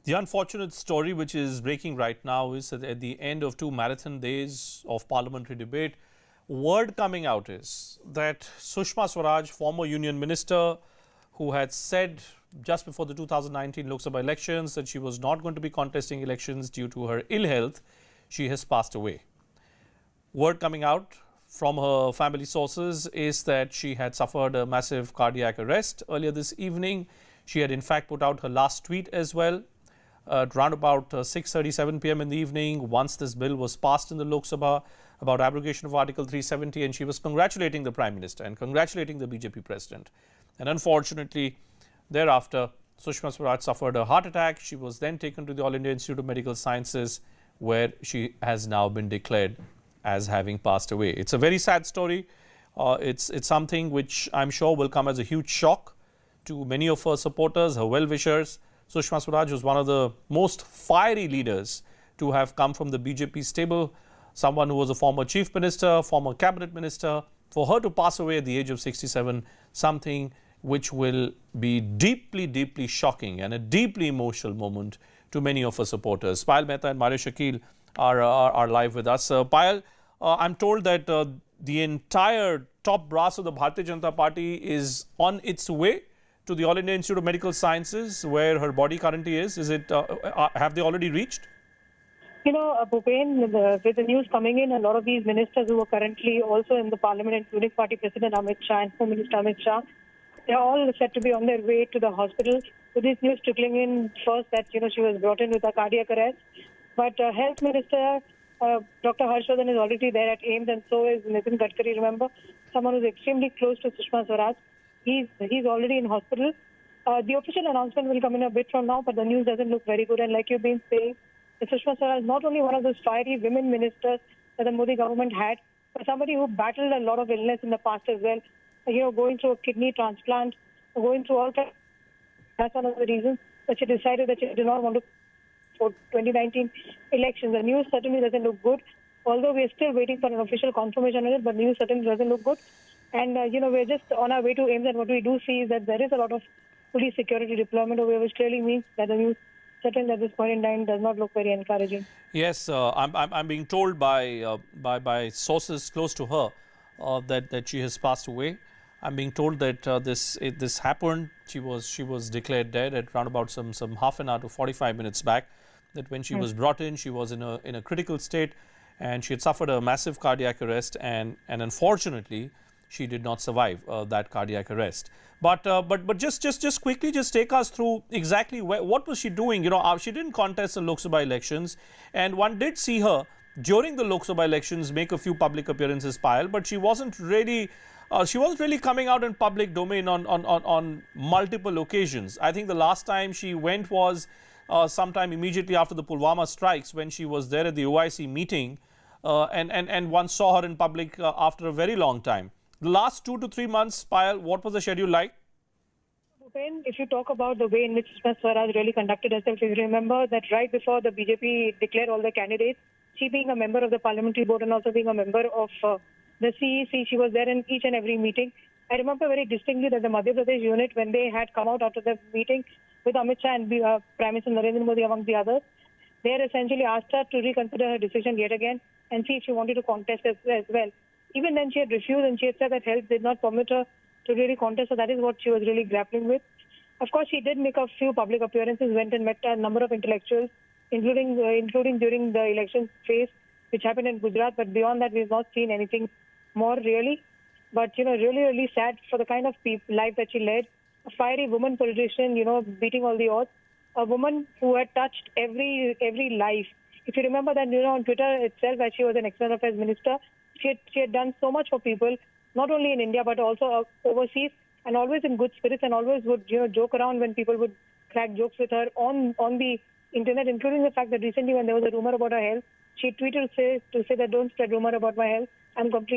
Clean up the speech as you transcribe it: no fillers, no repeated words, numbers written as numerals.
The unfortunate story which is breaking right now is that at the end of 2 marathon days of parliamentary debate, word coming out is that Sushma Swaraj, former union minister, who had said just before the 2019 Lok Sabha elections that she was not going to be contesting elections due to her ill health, she has passed away. Word coming out from her family sources is that she had suffered a massive cardiac arrest earlier this evening. She had in fact put out her last tweet as well. Around about 6:37 p.m. in the evening, once this bill was passed in the Lok Sabha about abrogation of Article 370, and she was congratulating the Prime Minister and congratulating the BJP President. And unfortunately, thereafter, Sushma Swaraj suffered a heart attack. She was then taken to the All India Institute of Medical Sciences, where she has now been declared as having passed away. It's a very sad story. It's something which I'm sure will come as a huge shock to many of her supporters, her well-wishers. Sushma Swaraj was one of the most fiery leaders to have come from the BJP stable, someone who was a former chief minister, former cabinet minister. For her to pass away at the age of 67, something which will be deeply, deeply shocking and a deeply emotional moment to many of her supporters. Payal Mehta and Mario Shakil are live with us. Payal, I'm told that the entire top brass of the Bharatiya Janata Party is on its way to the All India Institute of Medical Sciences, where her body currently is. Is it? Have they already reached? You know, Bhupen, with the news coming in, a lot of these ministers who are currently also in the parliament, including Party President Amit Shah and Home Minister Amit Shah, they're all said to be on their way to the hospital. With this news trickling in, first that, she was brought in with a cardiac arrest. But Health Minister Dr. Harshvardhan is already there at AIIMS, and so is Nitin Gadkari, remember, someone who's extremely close to Sushma Swaraj. He's already in hospital. The official announcement will come in a bit from now, but the news doesn't look very good. And like you've been saying, Sushma Swaraj is not only one of those fiery women ministers that the Modi government had, but somebody who battled a lot of illness in the past as well. Going through a kidney transplant, going through all kinds. That's one of the reasons that she decided that she did not want to for 2019 elections. The news certainly doesn't look good, although we are still waiting for an official confirmation on it, but news certainly doesn't look good. And, we're just on our way to AIIMS, and what we do see is that there is a lot of police security deployment over here, which clearly means that the news certainly at this point in time does not look very encouraging. Yes, I'm being told by sources close to her that she has passed away. I'm being told that this happened. She was declared dead at around about some half an hour to 45 minutes back. That when she was brought in, she was in a critical state, and she had suffered a massive cardiac arrest, and unfortunately, she did not survive that cardiac arrest. But just quickly, just take us through exactly what was she doing. She didn't contest the Lok Sabha elections, and one did see her during the Lok Sabha elections make a few public appearances, Payal, but she wasn't really coming out in public domain on multiple occasions. I think the last time she went was sometime immediately after the Pulwama strikes, when she was there at the OIC meeting, and one saw her in public after a very long time. The last 2 to 3 months, Payal, what was the schedule like? If you talk about the way in which Sushma Swaraj really conducted herself, if you remember that right before the BJP declared all the candidates, she being a member of the parliamentary board and also being a member of the CEC, she was there in each and every meeting. I remember very distinctly that the Madhya Pradesh unit, when they had come out after the meeting with Amit Shah and Prime Minister Narendra Modi among the others, they had essentially asked her to reconsider her decision yet again and see if she wanted to contest as well. Even then she had refused, and she had said that health did not permit her to really contest, so that is what she was really grappling with. Of course, she did make a few public appearances, went and met a number of intellectuals, including during the election phase, which happened in Gujarat, but beyond that, we've not seen anything more really. But, really, really sad for the kind of life that she led. A fiery woman politician, beating all the odds. A woman who had touched every life. If you remember that, on Twitter itself, as she was an external affairs minister, she had done so much for people, not only in India, but also overseas, and always in good spirits, and always would, joke around when people would crack jokes with her on the internet, including the fact that recently when there was a rumor about her health, she tweeted to say that don't spread rumor about my health. I'm completely